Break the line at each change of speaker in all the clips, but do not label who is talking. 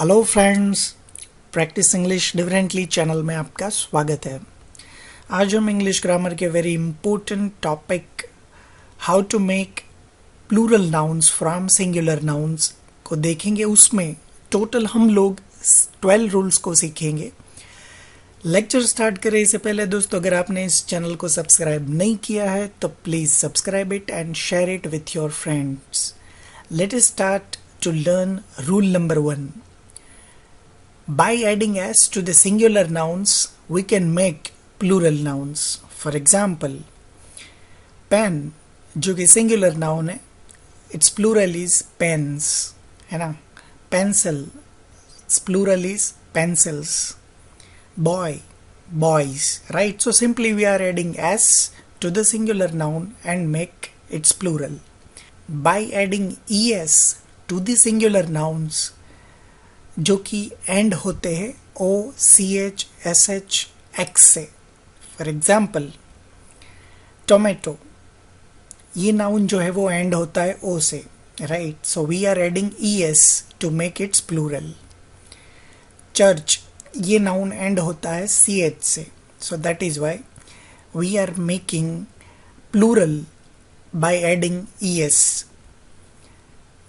Hello friends, practice English differently channel में आपका स्वागत है। आज हम इंग्लिश ग्रामर के very important topic how to make plural nouns from singular nouns को देखेंगे। उसमें टोटल हम लोग 12 रूल्स को सीखेंगे। लेक्चर स्टार्ट करें इससे पहले दोस्तों, अगर आपने इस चैनल को सब्सक्राइब नहीं किया है तो please subscribe it and share it with your friends. Let us start to learn rule number 1. By adding s to the singular nouns, we can make plural nouns. For example, pen जो कि singular noun है, its plural is pens, है ना। pencil, its plural is pencils. Boy, boys, right? So simply we are adding s to the singular noun and make its plural. By adding es to the singular nouns जो कि end होते हैं O C H S H X से। For example tomato, ये noun जो है वो end होता है ओ से, right. So we are adding E S to make its plural. Church, ये नाउन एंड होता है सी एच से, so that is why we are making plural by adding E S.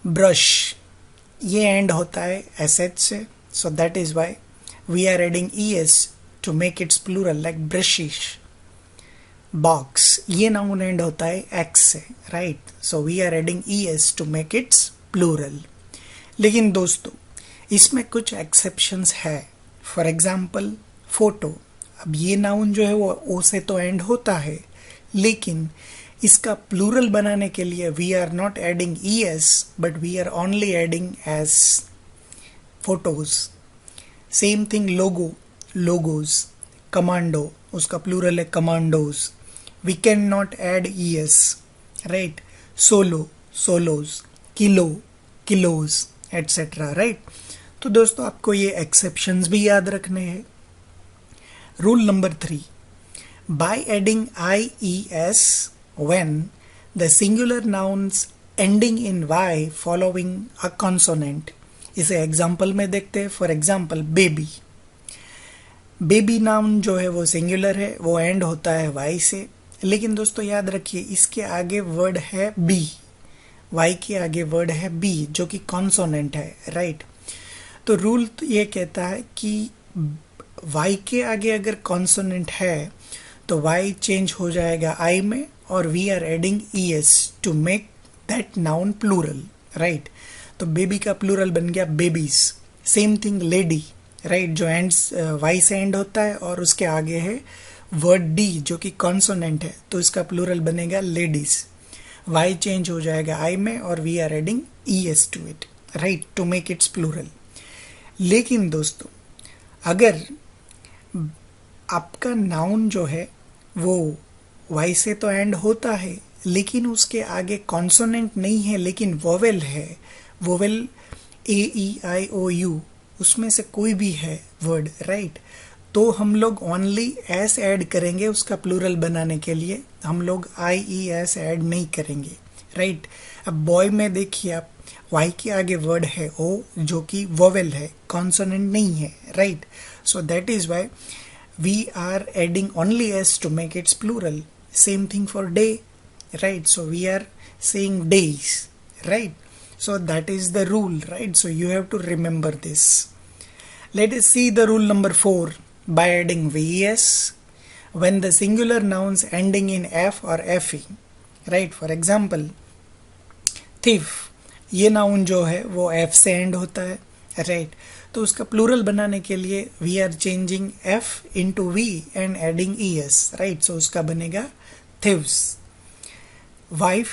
Brush, ये end होता है S H से, so that is why we are adding E S to make its plural like brushes. Box, ये noun end होता है X से, right. So we are adding E S to make its plural. लेकिन दोस्तों इसमें कुछ exceptions है। For example photo, अब ये नाउन जो है वो ओ से तो एंड होता है, लेकिन इसका प्लूरल बनाने के लिए we are not adding E S but we are only adding S, photos. Same thing logo, logos. Commando, उसका प्लूरल है commandos, we can not add E S, right. Solo, solos. Kilo, kilos, etcetera, right. तो दोस्तों आपको ये exceptions भी याद रखने हैं। Rule number 3, by adding I E S when the singular nouns ending in y following a consonant. इसे example में देखते हैं। For example baby, baby noun जो है वो सिंगुलर है, वो एंड होता है y से, लेकिन दोस्तों याद रखिए इसके आगे वर्ड है b, y के आगे वर्ड है b जो कि कॉन्सोनेंट है, राइट। तो रूल ये कहता है कि y के आगे अगर कॉन्सोनेंट है तो y चेंज हो जाएगा i में, और we are adding E S to make that noun plural, right. तो बेबी का प्लूरल बन गया babies. Same thing lady, right, जो एंड्स वाई से एंड होता है और उसके आगे है वर्ड डी जो कि कॉन्सोनेंट है, तो इसका प्लूरल बनेगा लेडीज। वाई चेंज हो जाएगा आई में और we are adding E S to it, right, to make its plural. लेकिन दोस्तों अगर आपका नाउन जो है वो वाई से तो एंड होता है लेकिन उसके आगे कॉन्सोनेंट नहीं है लेकिन वोवेल है, vowel A E I O you, उसमें से कोई भी है वर्ड, राइट। तो हम लोग ओनली एस ऐड करेंगे उसका प्लूरल बनाने के लिए, हम लोग आई ई एस ऐड नहीं करेंगे, राइट। अब बॉय में देखिए आप, वाई के आगे वर्ड है ओ जो कि वोवेल है, कॉन्सोनेंट नहीं है, right. So that is why we are adding only s to make its plural. Same thing for day, right? So we are saying days, right? So that is the rule, right? So you have to remember this. Let us see the rule number 4. By adding ves when the singular nouns ending in f or fe, right? For example thief, ये noun जो है वो f से end होता है, right. तो उसका plural बनाने के लिए we are changing f into V and adding E S, right. So उसका बनेगा थिव्स। वाइफ,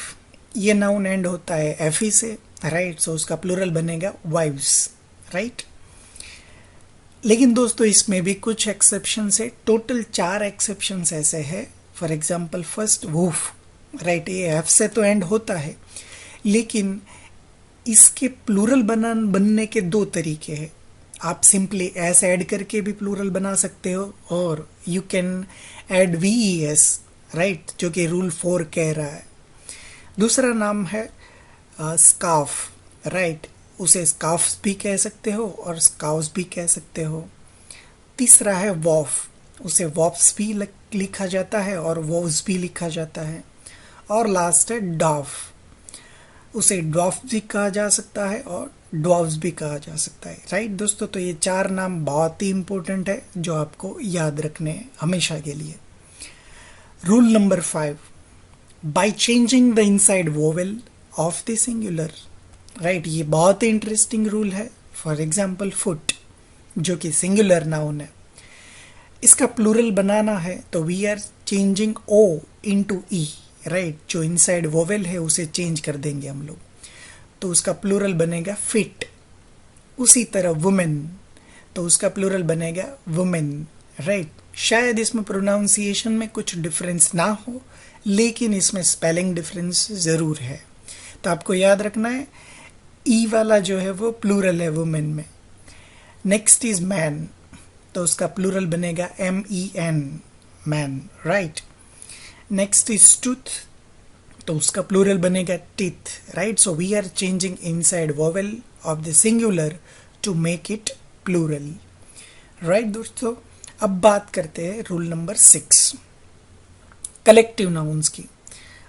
ये नाउन एंड होता है एफ ई से, राइट। सो उसका प्लूरल बनेगा वाइव्स, राइट। लेकिन दोस्तों इसमें भी कुछ एक्सेप्शंस है, टोटल 4 एक्सेप्शंस ऐसे है। For example first woof, right, ये एफ से तो एंड होता है लेकिन इसके प्लूरल बनने के 2 तरीके हैं। आप सिंपली एस ऐड करके भी प्लूरल बना सकते हो और you can add V E S, right, जो कि रूल 4 कह रहा है। दूसरा नाम है स्कार्फ, राइट, उसे स्कार्फ्स भी कह सकते हो और स्काउस भी कह सकते हो। तीसरा है वॉफ, उसे वॉफ्स भी लिखा जाता है और वॉव्स भी लिखा जाता है। और लास्ट है डॉफ, उसे ड्वार्फ भी कहा जा सकता है और ड्वार्फ्स भी कहा जा सकता है। राइट दोस्तों, तो ये 4 नाम बहुत ही इंपॉर्टेंट है जो आपको याद रखने हैं हमेशा के लिए। Rule number 5, by changing the inside vowel of the singular. Right, ये बहुत ही इंटरेस्टिंग रूल है। फॉर एग्जाम्पल फुट, जो कि सिंगुलर नाउन है, इसका प्लूरल बनाना है तो we are changing O into E. Right, जो इनसाइड वोवेल है उसे चेंज कर देंगे हम लोग, तो उसका प्लूरल बनेगा फिट। उसी तरह वुमेन, तो उसका प्लूरल बनेगा वुमेन। राइट, शायद इसमें प्रोनाउंसिएशन में कुछ डिफरेंस ना हो, लेकिन इसमें स्पेलिंग डिफरेंस जरूर है। तो आपको याद रखना है ई वाला जो है वो प्लूरल है वुमेन में। नेक्स्ट इज मैन, तो उसका प्लूरल बनेगा MEN, men. Right, next is tooth, तो उसका प्लूरल बनेगा teeth. Right, so we are changing inside vowel of the singular to make it plural. Right दोस्तों, अब बात करते हैं रूल नंबर 6, कलेक्टिव नाउन्स की।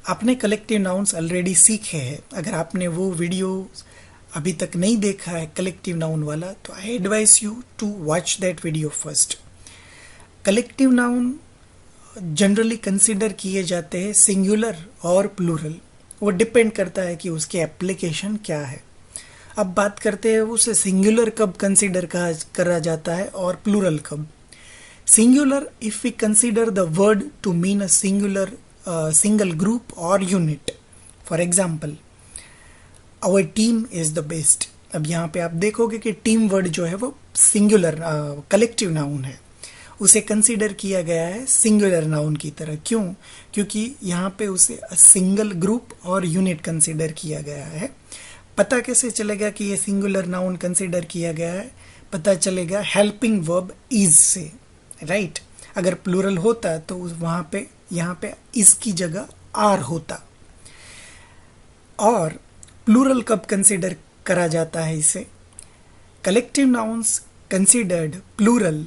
आपने कलेक्टिव नाउन्स ऑलरेडी सीखे हैं। अगर आपने वो वीडियो अभी तक नहीं देखा है कलेक्टिव नाउन वाला, तो I advise you to watch that video first. Collective noun generally consider किए जाते हैं सिंगुलर और प्लूरल, वो डिपेंड करता है कि उसके एप्लीकेशन क्या है। अब बात करते हैं उसे सिंगुलर कब कंसिडर करा जाता है और प्लूरल कब। Singular if we consider the word to mean a singular single group और unit. For example, our team is the best. अब यहाँ पे आप देखोगे कि टीम वर्ड जो है वो सिंगुलर कलेक्टिव नाउन है, उसे कंसीडर किया गया है सिंगुलर नाउन की तरह। क्यों? क्योंकि यहाँ पे उसे सिंगल ग्रुप और यूनिट कंसीडर किया गया है। पता कैसे चलेगा कि ये सिंगुलर नाउन कंसीडर किया गया है? पता चलेगा हेल्पिंग वर्ब इज से। राइट, अगर प्लूरल होता तो वहां पे यहाँ पे इज की जगह आर होता। और प्लूरल कब कंसीडर करा जाता है इसे? Collective nouns considered plural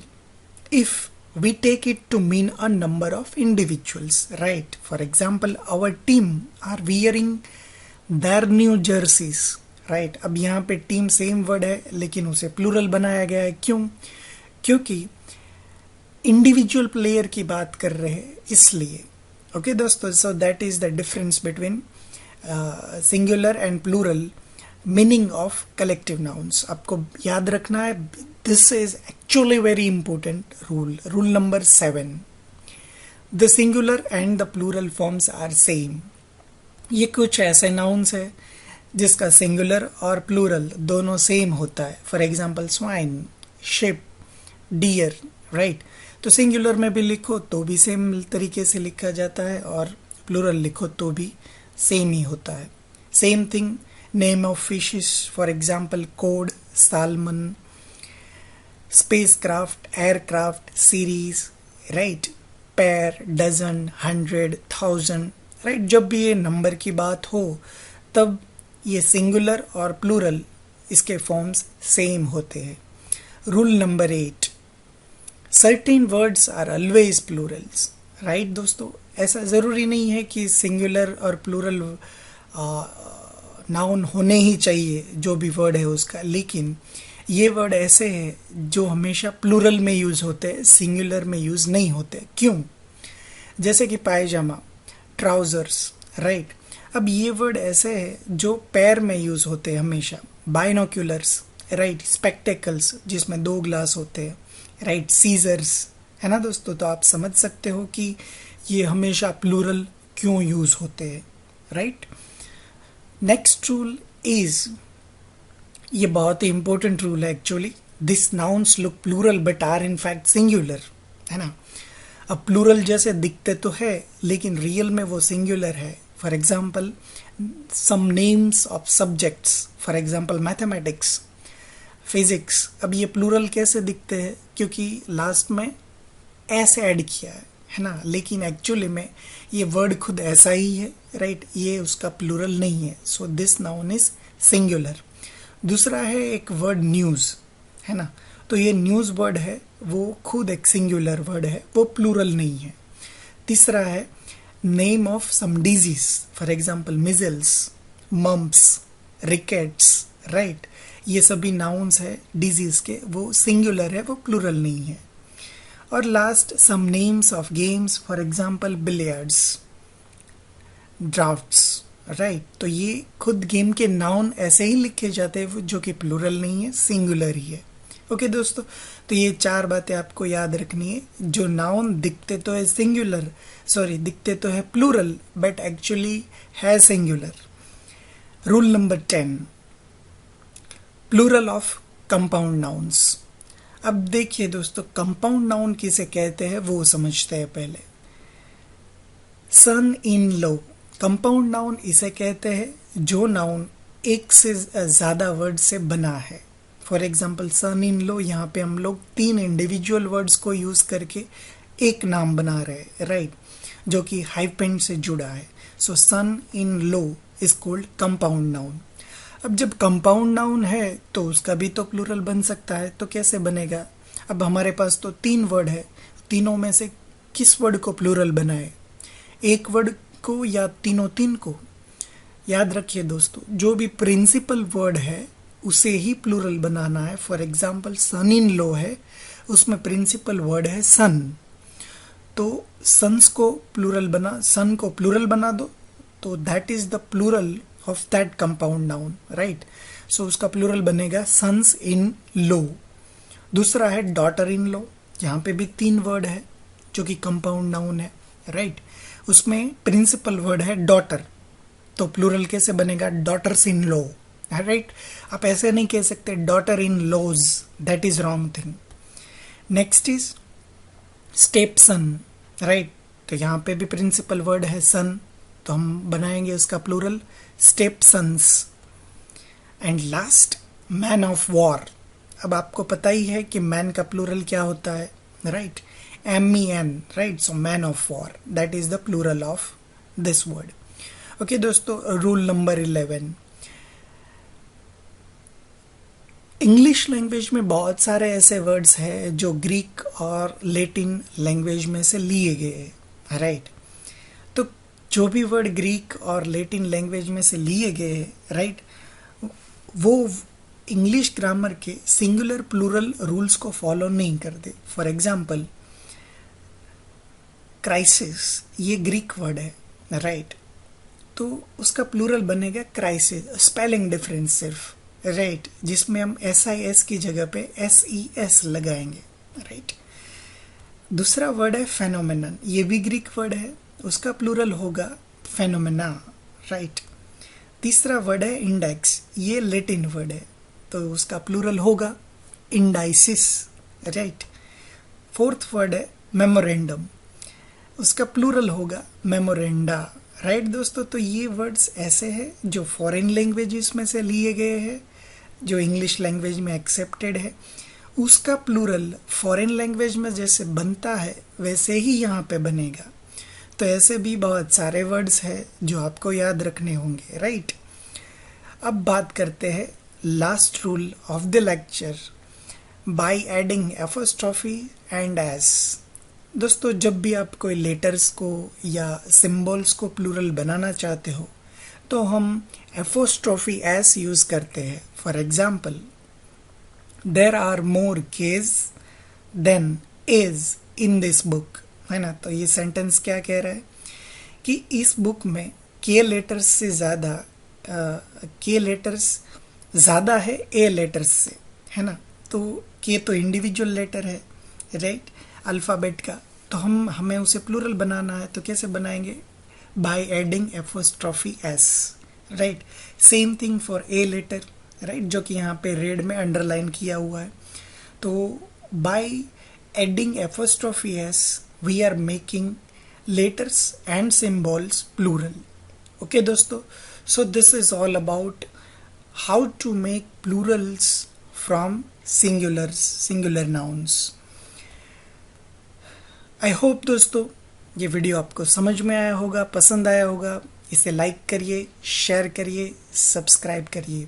if we take it to mean a number of individuals. Right, for example, our team are wearing their new jerseys. Right, अब यहाँ पे टीम सेम वर्ड है लेकिन उसे प्लूरल बनाया गया है। क्यों? क्योंकि इंडिविजुअल प्लेयर की बात कर रहे हैं इसलिए। ओके दोस्तों, so that is the difference between singular and plural meaning of collective nouns. आपको याद रखना है, this is actually very important rule. Rule number 7, the singular and the plural forms are same. ये कुछ ऐसे नाउन्स है जिसका सिंगुलर और प्लूरल दोनों सेम होता है। For example swine, sheep, deer. Right, तो सिंगुलर में भी लिखो तो भी सेम तरीके से लिखा जाता है और प्लूरल लिखो तो भी सेम ही होता है। Same thing, name of fishes, for example cod, salmon, spacecraft, aircraft, series, right, pair, dozen, 100, 1000, right, जब भी ये नंबर की बात हो तब ये सिंगुलर और प्लूरल इसके फॉर्म्स सेम होते हैं। Rule number 8, certain words are always plurals। Right दोस्तों, ऐसा ज़रूरी नहीं है कि सिंगुलर और प्लूरल नाउन होने ही चाहिए जो भी वर्ड है उसका, लेकिन ये वर्ड ऐसे हैं जो हमेशा प्लूरल में यूज़ होते हैं, सिंगुलर में यूज़ नहीं होते। क्यों? जैसे कि पायजामा, ट्राउजर्स। राइट, अब ये वर्ड ऐसे हैं जो पैर में यूज़ होते हैं हमेशा। बाइनोक्यूलर्स, राइट, स्पेक्टेकल्स जिसमें 2 ग्लास होते हैं, राइट, सीजर्स, है ना दोस्तों। तो आप समझ सकते हो कि ये हमेशा प्लूरल क्यों यूज़ होते हैं। राइट, नेक्स्ट रूल इज, ये बहुत ही इंपॉर्टेंट रूल है actually, this nouns look plural but are in fact singular, है ना। अब प्लूरल जैसे दिखते तो है लेकिन रियल में वो सिंगुलर है। For example some names of subjects, for example mathematics, physics. अब ये प्लूरल कैसे दिखते हैं? क्योंकि लास्ट में ऐसे ऐड किया है ना, लेकिन एक्चुअली में ये वर्ड खुद ऐसा ही है। राइट, ये उसका प्लूरल नहीं है। So this noun is singular. दूसरा है एक वर्ड न्यूज़, है ना। तो ये न्यूज़ वर्ड है वो खुद एक सिंगुलर वर्ड है, वो प्लूरल नहीं है। तीसरा है name of some disease, for example measles, mumps, rickets, right. ये सभी नाउन्स है डिजीज के, वो सिंगुलर है, वो प्लूरल नहीं है। और last some names of games, for example billiards, draughts, right. तो ये खुद गेम के नाउन ऐसे ही लिखे जाते हैं जो कि प्लूरल नहीं है, सिंगुलर ही है। ओके दोस्तों, तो ये 4 बातें आपको याद रखनी है। जो नाउन दिखते तो है सिंगुलर, दिखते तो है प्लूरल, बट एक्चुअली है singular. Rule number 10, plural of compound nouns. अब देखिए दोस्तों, कंपाउंड नाउन किसे कहते हैं वो समझते हैं पहले। सन इन लॉ, कंपाउंड नाउन इसे कहते हैं जो नाउन एक से ज्यादा वर्ड से बना है। For example son in law, यहाँ पे हम लोग 3 इंडिविजुअल वर्ड्स को यूज करके एक नाम बना रहे हैं, राइट, जो कि हाइफेन से जुड़ा है। So son in law is called compound noun. अब जब कंपाउंड नाउन है तो उसका भी तो प्लूरल बन सकता है, तो कैसे बनेगा? अब हमारे पास तो 3 वर्ड है, तीनों में से किस वर्ड को प्लूरल बनाए, एक वर्ड को या तीनों 3 को? याद रखिए दोस्तों, जो भी प्रिंसिपल वर्ड है उसे ही प्लूरल बनाना है। For example son in law है, उसमें प्रिंसिपल वर्ड है सन, तो सन्स को प्लूरल सन को प्लूरल बना दो, तो that is the plural of that compound noun, right. So उसका प्लूरल बनेगा सन्स इन लॉ। दूसरा है डॉटर इन लॉ, यहाँ पे भी 3 वर्ड है जो कि कंपाउंड नाउन है, राइट। उसमें प्रिंसिपल वर्ड है डॉटर, तो प्लूरल कैसे बनेगा? Daughters in law, right. आप ऐसे नहीं कह सकते daughter in laws, that is wrong thing. Next is step son, right. तो यहाँ पे भी प्रिंसिपल वर्ड है सन, तो हम बनाएंगे उसका plural step sons. And last man of war. अब आपको पता ही है कि मैन का प्लूरल क्या होता है, right, MEN, right. So men of war, that is the plural of this word. Okay दोस्तों, रूल नंबर 11, इंग्लिश लैंग्वेज में बहुत सारे ऐसे वर्ड्स हैं जो ग्रीक और लैटिन लैंग्वेज में से लिए गए हैं, राइट। तो जो भी वर्ड ग्रीक और लैटिन लैंग्वेज में से लिए गए हैं, राइट, वो इंग्लिश ग्रामर के सिंगुलर प्लूरल रूल्स को फॉलो नहीं करते। फॉर एग्जाम्पल क्राइसिस, ये ग्रीक वर्ड है, राइट, तो उसका प्लूरल बनेगा क्राइसिस, स्पेलिंग डिफरेंस सिर्फ, राइट, जिसमें हम SIS की जगह पे SES लगाएंगे, राइट। दूसरा वर्ड है फेनोमेनन, ये भी ग्रीक वर्ड है, उसका प्लूरल होगा फेनोमेना, राइट। तीसरा वर्ड है इंडेक्स, ये लैटिन वर्ड है, तो उसका प्लूरल होगा इंडाइसिस, राइट। फोर्थ वर्ड है मेमोरेंडम, उसका प्लूरल होगा मेमोरेंडा, राइट दोस्तों। तो ये वर्ड्स ऐसे हैं जो फॉरेन लैंग्वेजेस में से लिए गए हैं, जो इंग्लिश लैंग्वेज में एक्सेप्टेड है, उसका प्लूरल फॉरेन लैंग्वेज में जैसे बनता है वैसे ही यहाँ पे बनेगा। तो ऐसे भी बहुत सारे वर्ड्स हैं जो आपको याद रखने होंगे, राइट। अब बात करते हैं last rule of the lecture, bye adding apostrophe and S. दोस्तों, जब भी आप कोई लेटर्स को या सिंबल्स को प्लूरल बनाना चाहते हो तो हम एपोस्ट्रोफी एस यूज करते हैं। For example, there are more cage than is in this book, है ना। तो ये सेंटेंस क्या कह रहा है कि इस बुक में के लेटर्स से ज्यादा के लेटर्स ज्यादा है ए लेटर्स से, है ना। तो के तो इंडिविजुअल लेटर है, राइट, अल्फाबेट का, तो हमें उसे प्लूरल बनाना है, तो कैसे बनाएंगे? By adding apostrophe S, right. Same thing for a letter, right, जो कि यहाँ पे रेड में अंडरलाइन किया हुआ है। तो by adding apostrophe S we are making letters and symbols plural. Okay दोस्तों, so this is all about how to make plurals from singular nouns. I hope दोस्तों ये वीडियो आपको समझ में आया होगा, पसंद आया होगा। इसे लाइक करिए, शेयर करिए, सब्सक्राइब करिए।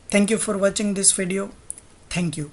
Thank you for watching this video. Thank you.